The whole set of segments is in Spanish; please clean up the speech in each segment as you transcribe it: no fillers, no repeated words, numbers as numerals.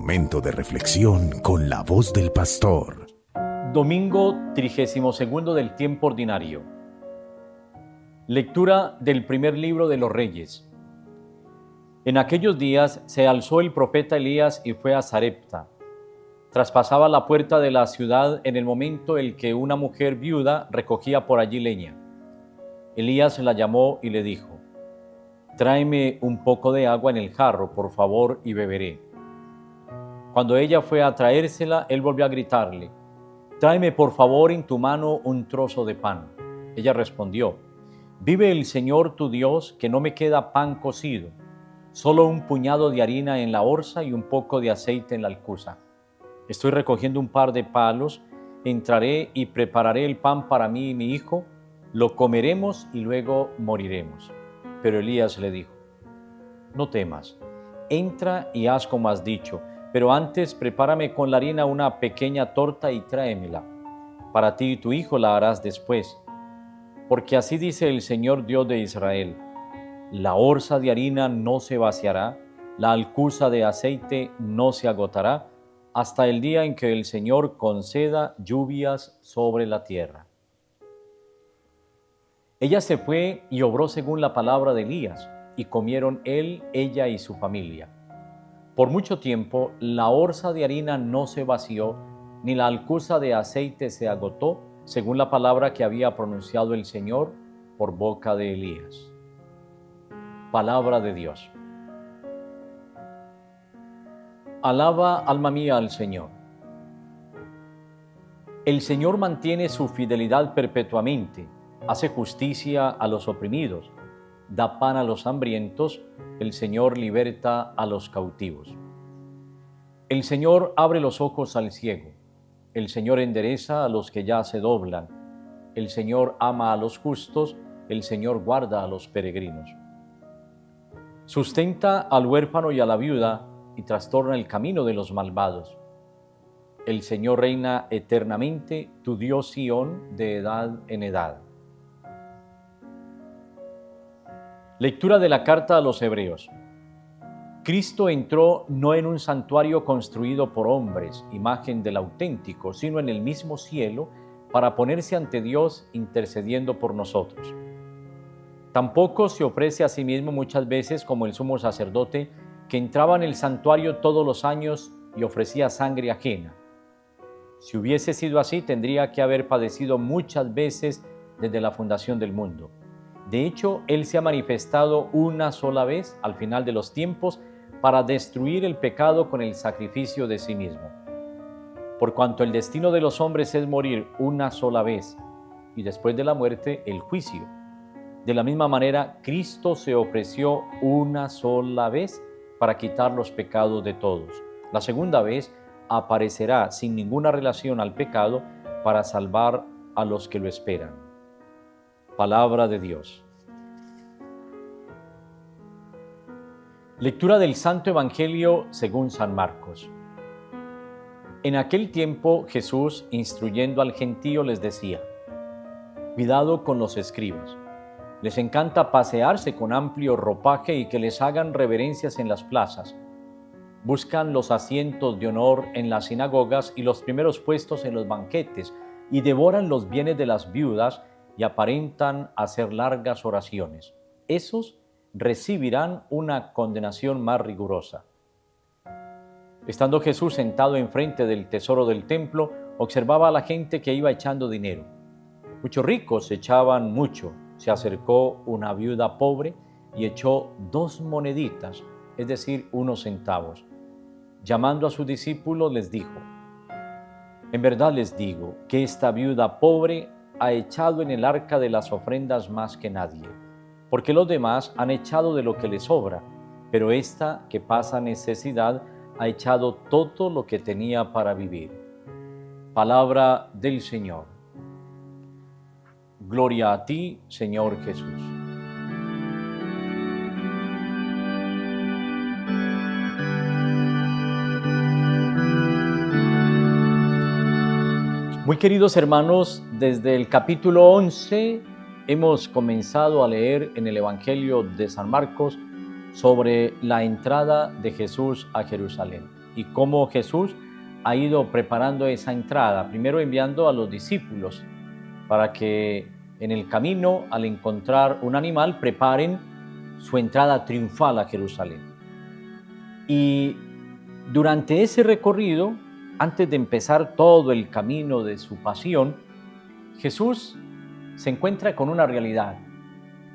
Momento de reflexión con la voz del pastor. Domingo 32 del tiempo ordinario. Lectura del primer libro de los Reyes. En aquellos días se alzó el profeta Elías y fue a Sarepta. Traspasaba la puerta de la ciudad en el momento en que una mujer viuda recogía por allí leña. Elías la llamó y le dijo: «Tráeme un poco de agua en el jarro, por favor, y beberé». Cuando ella fue a traérsela, él volvió a gritarle: «Tráeme por favor en tu mano un trozo de pan». Ella respondió: «Vive el Señor tu Dios, que no me queda pan cocido, solo un puñado de harina en la orza y un poco de aceite en la alcuza. Estoy recogiendo un par de palos, entraré y prepararé el pan para mí y mi hijo, lo comeremos y luego moriremos». Pero Elías le dijo: «No temas, entra y haz como has dicho, pero antes prepárame con la harina una pequeña torta y tráemela. Para ti y tu hijo la harás después. Porque así dice el Señor Dios de Israel: la orza de harina no se vaciará, la alcuza de aceite no se agotará, hasta el día en que el Señor conceda lluvias sobre la tierra». Ella se fue y obró según la palabra de Elías, y comieron él, ella y su familia. Por mucho tiempo la orza de harina no se vació, ni la alcuza de aceite se agotó, según la palabra que había pronunciado el Señor por boca de Elías. Palabra de Dios. Alaba, alma mía, al Señor. El Señor mantiene su fidelidad perpetuamente, hace justicia a los oprimidos, da pan a los hambrientos, el Señor liberta a los cautivos. El Señor abre los ojos al ciego, el Señor endereza a los que ya se doblan, el Señor ama a los justos, el Señor guarda a los peregrinos. Sustenta al huérfano y a la viuda y trastorna el camino de los malvados. El Señor reina eternamente, tu Dios Sión, de edad en edad. Lectura de la carta a los Hebreos. Cristo entró no en un santuario construido por hombres, imagen del auténtico, sino en el mismo cielo, para ponerse ante Dios intercediendo por nosotros. Tampoco se ofrece a sí mismo muchas veces como el sumo sacerdote, que entraba en el santuario todos los años y ofrecía sangre ajena. Si hubiese sido así, tendría que haber padecido muchas veces desde la fundación del mundo. De hecho, Él se ha manifestado una sola vez al final de los tiempos para destruir el pecado con el sacrificio de sí mismo. Por cuanto el destino de los hombres es morir una sola vez y después de la muerte el juicio. De la misma manera, Cristo se ofreció una sola vez para quitar los pecados de todos. La segunda vez aparecerá sin ninguna relación al pecado para salvar a los que lo esperan. Palabra de Dios. Lectura del Santo Evangelio según San Marcos. En aquel tiempo Jesús, instruyendo al gentío, les decía: «Cuidado con los escribas. Les encanta pasearse con amplio ropaje y que les hagan reverencias en las plazas. Buscan los asientos de honor en las sinagogas y los primeros puestos en los banquetes, y devoran los bienes de las viudas y aparentan hacer largas oraciones. Esos recibirán una condenación más rigurosa». Estando Jesús sentado enfrente del tesoro del templo, observaba a la gente que iba echando dinero. Muchos ricos echaban mucho. Se acercó una viuda pobre y echó 2 moneditas, es decir, unos centavos. Llamando a sus discípulos les dijo: «En verdad les digo que esta viuda pobre ha echado en el arca de las ofrendas más que nadie, porque los demás han echado de lo que les sobra, pero esta que pasa necesidad ha echado todo lo que tenía para vivir». Palabra del Señor. Gloria a ti, Señor Jesús. Muy queridos hermanos, desde el capítulo 11 hemos comenzado a leer en el Evangelio de San Marcos sobre la entrada de Jesús a Jerusalén. y cómo Jesús ha ido preparando esa entrada, primero enviando a los discípulos para que en el camino, al encontrar un animal, preparen su entrada triunfal a Jerusalén. Y durante ese recorrido, antes de empezar todo el camino de su pasión, Jesús se encuentra con una realidad.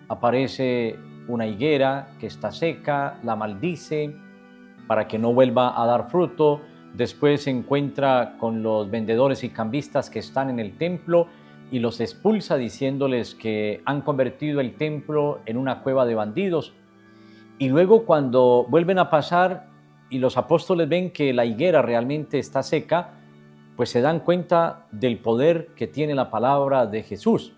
Aparece una higuera que está seca, la maldice para que no vuelva a dar fruto. Después se encuentra con los vendedores y cambistas que están en el templo y los expulsa diciéndoles que han convertido el templo en una cueva de bandidos. Y luego cuando vuelven a pasar y los apóstoles ven que la higuera realmente está seca, pues se dan cuenta del poder que tiene la palabra de Jesús.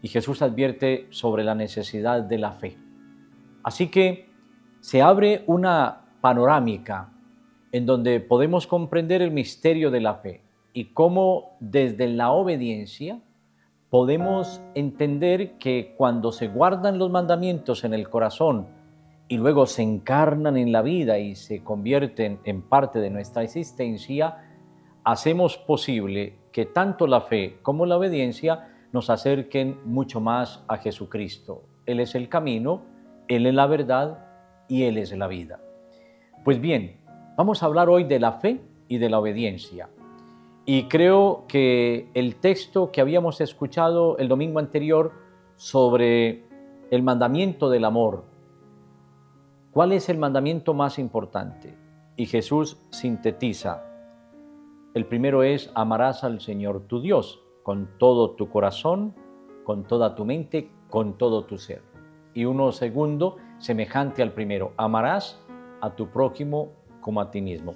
Y Jesús advierte sobre la necesidad de la fe. Así que se abre una panorámica en donde podemos comprender el misterio de la fe y cómo desde la obediencia podemos entender que cuando se guardan los mandamientos en el corazón y luego se encarnan en la vida y se convierten en parte de nuestra existencia, hacemos posible que tanto la fe como la obediencia nos acerquen mucho más a Jesucristo. Él es el camino, Él es la verdad y Él es la vida. Pues bien, vamos a hablar hoy de la fe y de la obediencia. Y creo que el texto que habíamos escuchado el domingo anterior sobre el mandamiento del amor, ¿cuál es el mandamiento más importante? Y Jesús sintetiza. El primero es: amarás al Señor tu Dios con todo tu corazón, con toda tu mente, con todo tu ser. Y uno segundo, semejante al primero: amarás a tu prójimo como a ti mismo.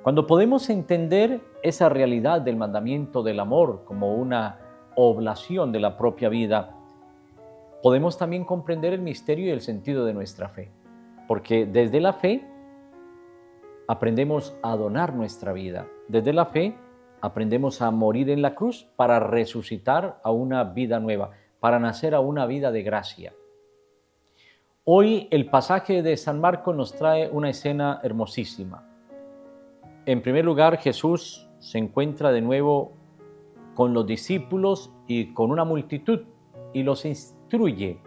Cuando podemos entender esa realidad del mandamiento del amor como una oblación de la propia vida, podemos también comprender el misterio y el sentido de nuestra fe. Porque desde la fe aprendemos a donar nuestra vida. Desde la fe aprendemos a morir en la cruz para resucitar a una vida nueva, para nacer a una vida de gracia. Hoy el pasaje de San Marcos nos trae una escena hermosísima. En primer lugar, Jesús se encuentra de nuevo con los discípulos y con una multitud y los instruye.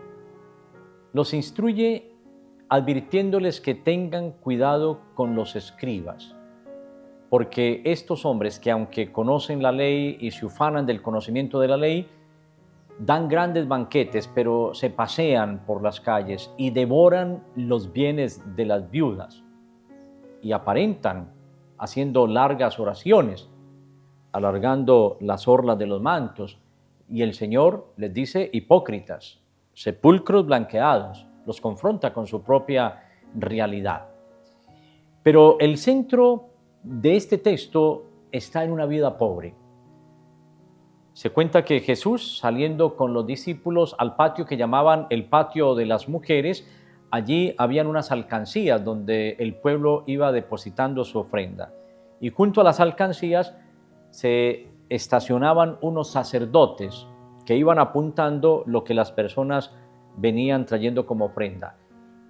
Los instruye advirtiéndoles que tengan cuidado con los escribas, porque estos hombres que aunque conocen la ley y se ufanan del conocimiento de la ley, dan grandes banquetes, pero se pasean por las calles y devoran los bienes de las viudas y aparentan haciendo largas oraciones, alargando las orlas de los mantos, y el Señor les dice hipócritas, sepulcros blanqueados, los confronta con su propia realidad. Pero el centro de este texto está en una vida pobre. Se cuenta que Jesús, saliendo con los discípulos al patio que llamaban el patio de las mujeres, allí habían unas alcancías donde el pueblo iba depositando su ofrenda. Y junto a las alcancías se estacionaban unos sacerdotes que iban apuntando lo que las personas venían trayendo como ofrenda.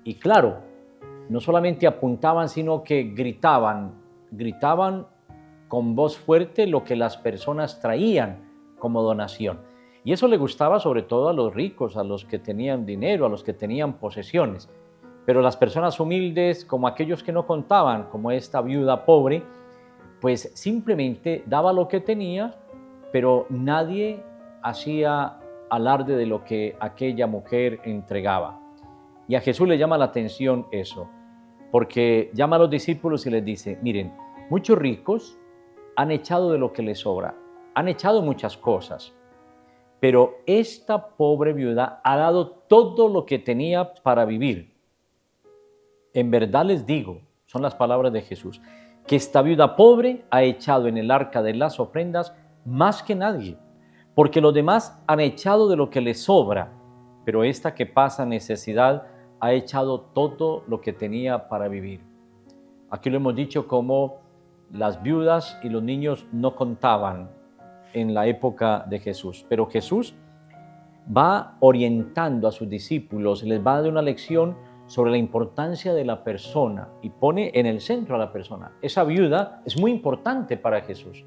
Y claro, no solamente apuntaban, sino que gritaban con voz fuerte lo que las personas traían como donación. Y eso le gustaba sobre todo a los ricos, a los que tenían dinero, a los que tenían posesiones. Pero las personas humildes, como aquellos que no contaban, como esta viuda pobre, pues simplemente daba lo que tenía, pero nadie hacía alarde de lo que aquella mujer entregaba. Y a Jesús le llama la atención eso, porque llama a los discípulos y les dice: miren, muchos ricos han echado de lo que les sobra, han echado muchas cosas, pero esta pobre viuda ha dado todo lo que tenía para vivir. En verdad les digo, son las palabras de Jesús, que esta viuda pobre ha echado en el arca de las ofrendas más que nadie, porque los demás han echado de lo que les sobra, pero esta que pasa necesidad ha echado todo lo que tenía para vivir. Aquí lo hemos dicho como las viudas y los niños no contaban en la época de Jesús, pero Jesús va orientando a sus discípulos, les va a dar una lección sobre la importancia de la persona y pone en el centro a la persona. Esa viuda es muy importante para Jesús.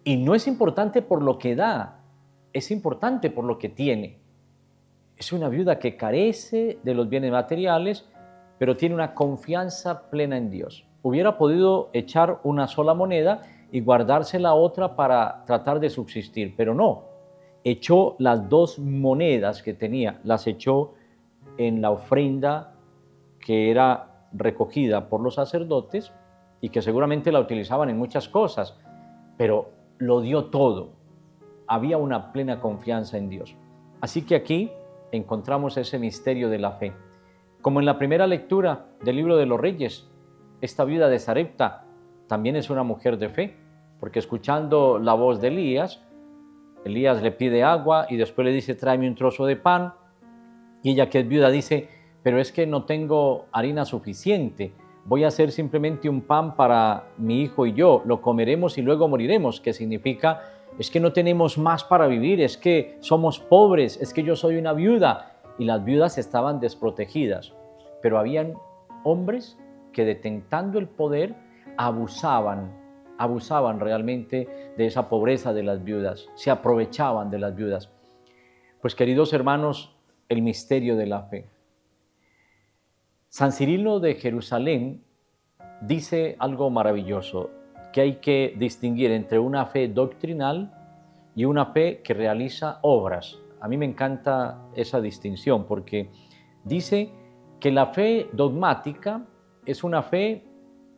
Y no es importante por lo que da, es importante por lo que tiene. Es una viuda que carece de los bienes materiales, pero tiene una confianza plena en Dios. Hubiera podido echar una sola moneda y guardarse la otra para tratar de subsistir, pero no. Echó las 2 monedas que tenía, las echó en la ofrenda que era recogida por los sacerdotes y que seguramente la utilizaban en muchas cosas, pero lo dio todo. Había una plena confianza en Dios. Así que aquí encontramos ese misterio de la fe. Como en la primera lectura del libro de los Reyes, esta viuda de Sarepta también es una mujer de fe, porque escuchando la voz de Elías le pide agua y después le dice, tráeme un trozo de pan. Y ella, que es viuda, dice, pero es que no tengo harina suficiente, voy a hacer simplemente un pan para mi hijo y yo, lo comeremos y luego moriremos, que significa, es que no tenemos más para vivir, es que somos pobres, es que yo soy una viuda. Y las viudas estaban desprotegidas, pero habían hombres que, detentando el poder, abusaban realmente de esa pobreza de las viudas, se aprovechaban de las viudas. Pues, queridos hermanos, el misterio de la fe. San Cirilo de Jerusalén dice algo maravilloso, que hay que distinguir entre una fe doctrinal y una fe que realiza obras. A mí me encanta esa distinción porque dice que la fe dogmática es una fe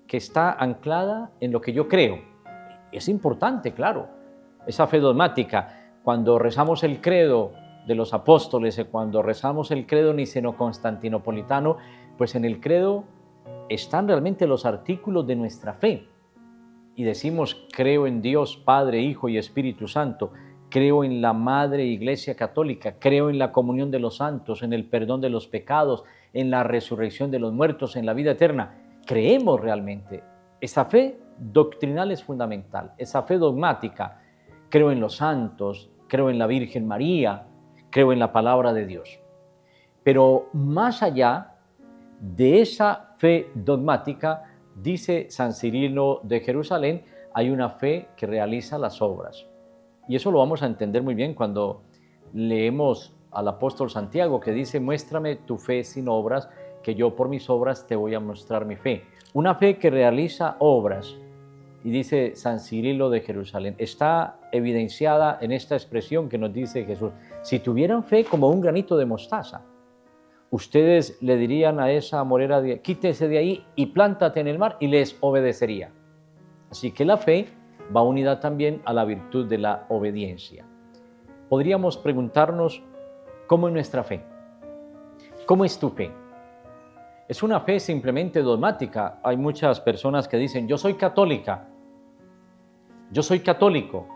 que está anclada en lo que yo creo. Es importante, claro, esa fe dogmática. Cuando rezamos el credo de los apóstoles, cuando rezamos el credo niceno-constantinopolitano, pues en el credo están realmente los artículos de nuestra fe. Y decimos, creo en Dios, Padre, Hijo y Espíritu Santo, creo en la Madre Iglesia Católica, creo en la comunión de los santos, en el perdón de los pecados, en la resurrección de los muertos, en la vida eterna. Creemos realmente. Esa fe doctrinal es fundamental, esa fe dogmática. Creo en los santos, creo en la Virgen María, creo en la palabra de Dios. Pero más allá de esa fe dogmática, dice San Cirilo de Jerusalén, hay una fe que realiza las obras. Y eso lo vamos a entender muy bien cuando leemos al apóstol Santiago, que dice, muéstrame tu fe sin obras, que yo por mis obras te voy a mostrar mi fe. Una fe que realiza obras. Y dice San Cirilo de Jerusalén, está evidenciada en esta expresión que nos dice Jesús, si tuvieran fe como un granito de mostaza, ustedes le dirían a esa morera, quítese de ahí y plántate en el mar, y les obedecería. Así que la fe va unida también a la virtud de la obediencia. Podríamos preguntarnos, ¿cómo es nuestra fe? ¿Cómo es tu fe? ¿Es una fe simplemente dogmática? Hay muchas personas que dicen, yo soy católica, yo soy católico,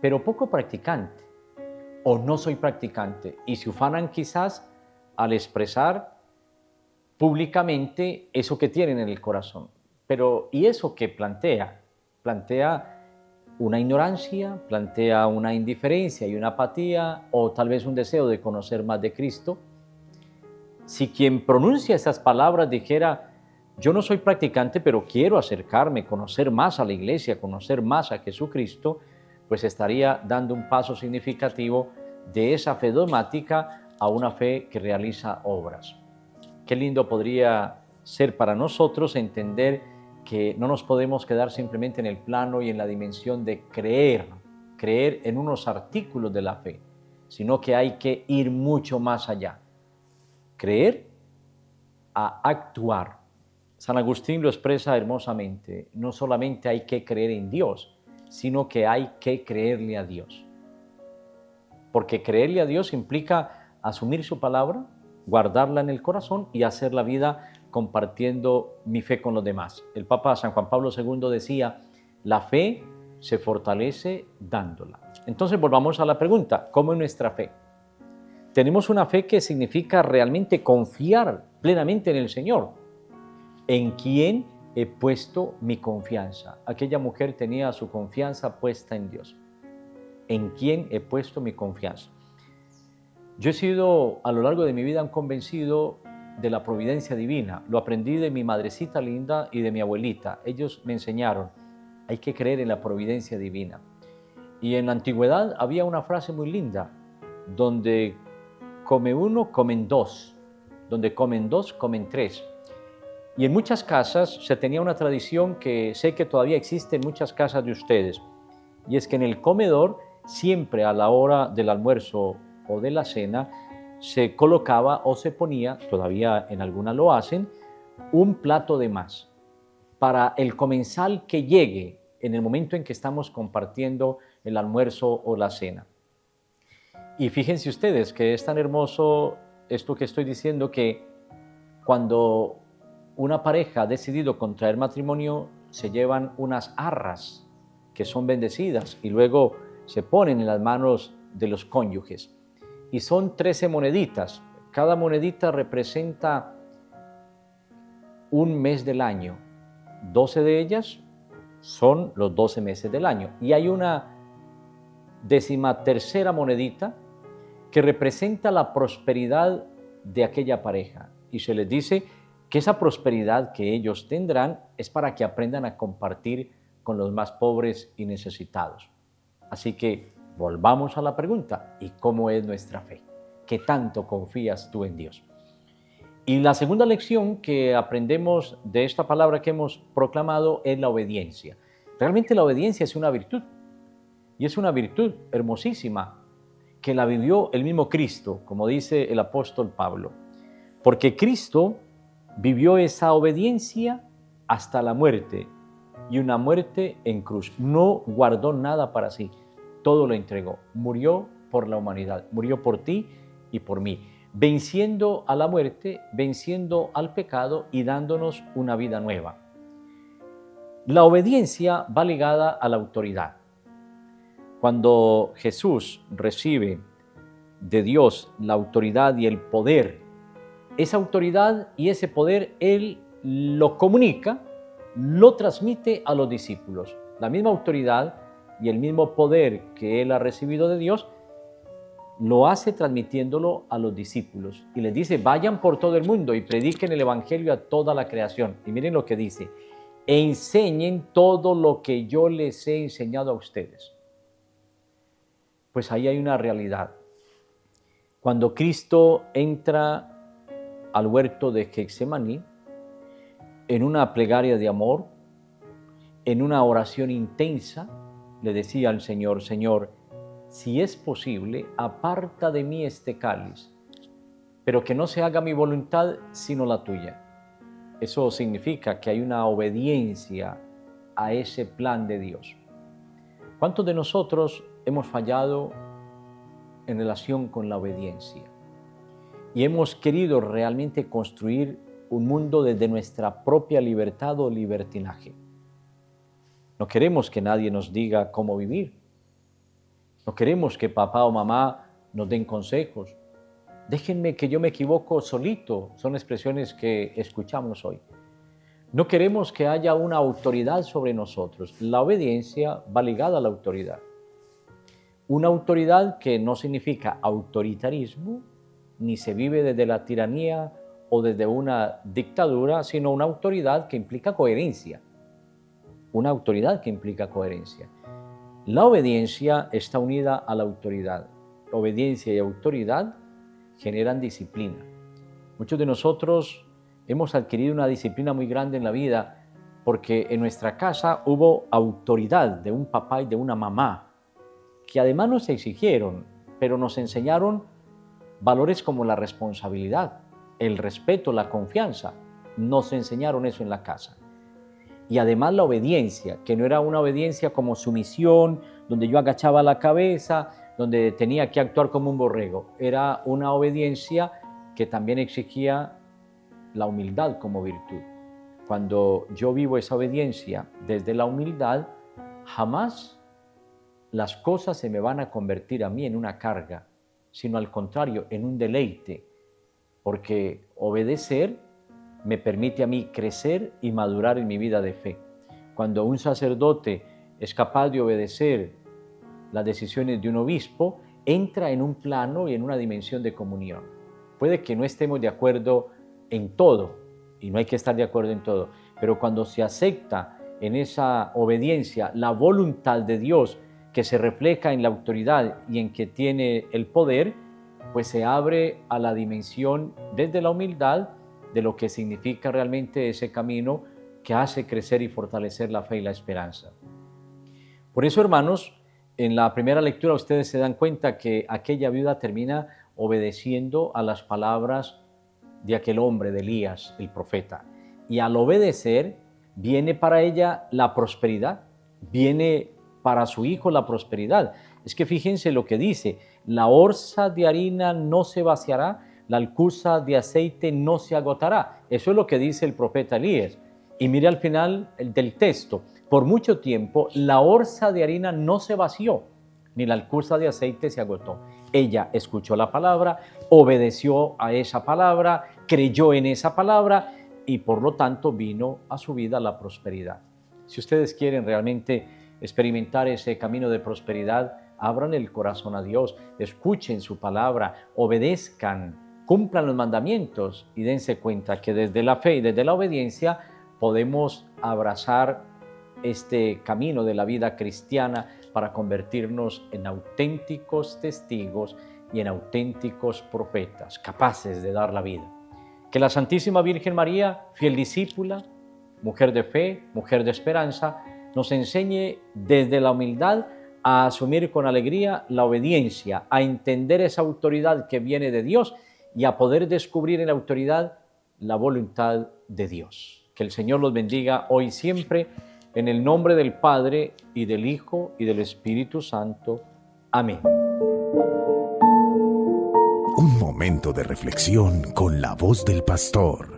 pero poco practicante, o no soy practicante, y se ufanan quizás al expresar públicamente eso que tienen en el corazón. Pero, ¿y eso qué plantea? Plantea una ignorancia, plantea una indiferencia y una apatía, o tal vez un deseo de conocer más de Cristo. Si quien pronuncia esas palabras dijera, yo no soy practicante, pero quiero acercarme, conocer más a la Iglesia, conocer más a Jesucristo, pues estaría dando un paso significativo de esa fe dogmática a una fe que realiza obras. Qué lindo podría ser para nosotros entender que no nos podemos quedar simplemente en el plano y en la dimensión de creer en unos artículos de la fe, sino que hay que ir mucho más allá. Creer a actuar. San Agustín lo expresa hermosamente, no solamente hay que creer en Dios, sino que hay que creerle a Dios. Porque creerle a Dios implica asumir su palabra, guardarla en el corazón y hacer la vida compartiendo mi fe con los demás. El Papa San Juan Pablo II decía, la fe se fortalece dándola. Entonces volvamos a la pregunta, ¿cómo es nuestra fe? Tenemos una fe que significa realmente confiar plenamente en el Señor. ¿En quién he puesto mi confianza? Aquella mujer tenía su confianza puesta en Dios. ¿En quién he puesto mi confianza? Yo he sido a lo largo de mi vida un convencido de la providencia divina, lo aprendí de mi madrecita linda y de mi abuelita. Ellos me enseñaron, hay que creer en la providencia divina. Y en la antigüedad había una frase muy linda, donde come uno, comen dos, donde comen dos, comen tres. Y en muchas casas se tenía una tradición que sé que todavía existe en muchas casas de ustedes, y es que en el comedor, siempre a la hora del almuerzo o de la cena, se colocaba o se ponía, todavía en algunas lo hacen, un plato de más para el comensal que llegue en el momento en que estamos compartiendo el almuerzo o la cena. Y fíjense ustedes que es tan hermoso esto que estoy diciendo, que cuando una pareja ha decidido contraer matrimonio, se llevan unas arras que son bendecidas y luego se ponen en las manos de los cónyuges. Y son 13 moneditas. Cada monedita representa un mes del año. 12 de ellas son los 12 meses del año. Y hay una 13ª monedita que representa la prosperidad de aquella pareja. Y se les dice que esa prosperidad que ellos tendrán es para que aprendan a compartir con los más pobres y necesitados. Así que volvamos a la pregunta, ¿y cómo es nuestra fe? ¿Qué tanto confías tú en Dios? Y la segunda lección que aprendemos de esta palabra que hemos proclamado es la obediencia. Realmente la obediencia es una virtud, y es una virtud hermosísima que la vivió el mismo Cristo, como dice el apóstol Pablo, porque Cristo vivió esa obediencia hasta la muerte, y una muerte en cruz. No guardó nada para sí, todo lo entregó. Murió por la humanidad, murió por ti y por mí, venciendo a la muerte, venciendo al pecado y dándonos una vida nueva. La obediencia va ligada a la autoridad. Cuando Jesús recibe de Dios la autoridad y el poder, esa autoridad y ese poder Él lo comunica, lo transmite a los discípulos. La misma autoridad y el mismo poder que Él ha recibido de Dios, lo hace transmitiéndolo a los discípulos. Y les dice, vayan por todo el mundo y prediquen el Evangelio a toda la creación. Y miren lo que dice, enseñen todo lo que yo les he enseñado a ustedes. Pues ahí hay una realidad. Cuando Cristo entra al huerto de Getsemaní, en una plegaria de amor, en una oración intensa, le decía al Señor, Señor, si es posible, aparta de mí este cáliz, pero que no se haga mi voluntad sino la tuya. Eso significa que hay una obediencia a ese plan de Dios. ¿Cuántos de nosotros hemos fallado en relación con la obediencia? Y hemos querido realmente construir un mundo desde nuestra propia libertad o libertinaje. No queremos que nadie nos diga cómo vivir. No queremos que papá o mamá nos den consejos. Déjenme que yo me equivoco solito, son expresiones que escuchamos hoy. No queremos que haya una autoridad sobre nosotros. La obediencia va ligada a la autoridad. Una autoridad que no significa autoritarismo, ni se vive desde la tiranía o desde una dictadura, sino una autoridad que implica coherencia. Una autoridad que implica coherencia. La obediencia está unida a la autoridad. Obediencia y autoridad generan disciplina. Muchos de nosotros hemos adquirido una disciplina muy grande en la vida porque en nuestra casa hubo autoridad de un papá y de una mamá que además nos exigieron, pero nos enseñaron valores como la responsabilidad, el respeto, la confianza. Nos enseñaron eso en la casa. Y además la obediencia, que no era una obediencia como sumisión, donde yo agachaba la cabeza, donde tenía que actuar como un borrego. Era una obediencia que también exigía la humildad como virtud. Cuando yo vivo esa obediencia desde la humildad, jamás las cosas se me van a convertir a mí en una carga, sino al contrario, en un deleite, porque obedecer me permite a mí crecer y madurar en mi vida de fe. Cuando un sacerdote es capaz de obedecer las decisiones de un obispo, entra en un plano y en una dimensión de comunión. Puede que no estemos de acuerdo en todo, y no hay que estar de acuerdo en todo, pero cuando se acepta en esa obediencia la voluntad de Dios que se refleja en la autoridad y en que tiene el poder, pues se abre a la dimensión desde la humildad de lo que significa realmente ese camino que hace crecer y fortalecer la fe y la esperanza. Por eso, hermanos, en la primera lectura ustedes se dan cuenta que aquella viuda termina obedeciendo a las palabras de aquel hombre, de Elías, el profeta. Y al obedecer, viene para ella la prosperidad, viene para su hijo la prosperidad. Es que fíjense lo que dice: la orza de harina no se vaciará, la alcuza de aceite no se agotará. Eso es lo que dice el profeta Elías. Y mire al final del texto: por mucho tiempo la orza de harina no se vació, ni la alcuza de aceite se agotó. Ella escuchó la palabra, obedeció a esa palabra, creyó en esa palabra y por lo tanto vino a su vida la prosperidad. Si ustedes quieren realmente experimentar ese camino de prosperidad, abran el corazón a Dios, escuchen su palabra, obedezcan, cumplan los mandamientos y dense cuenta que desde la fe y desde la obediencia podemos abrazar este camino de la vida cristiana para convertirnos en auténticos testigos y en auténticos profetas, capaces de dar la vida. Que la Santísima Virgen María, fiel discípula, mujer de fe, mujer de esperanza, nos enseñe desde la humildad a asumir con alegría la obediencia, a entender esa autoridad que viene de Dios y a poder descubrir en la autoridad la voluntad de Dios. Que el Señor los bendiga hoy y siempre, en el nombre del Padre, y del Hijo, y del Espíritu Santo. Amén. Un momento de reflexión con la voz del pastor.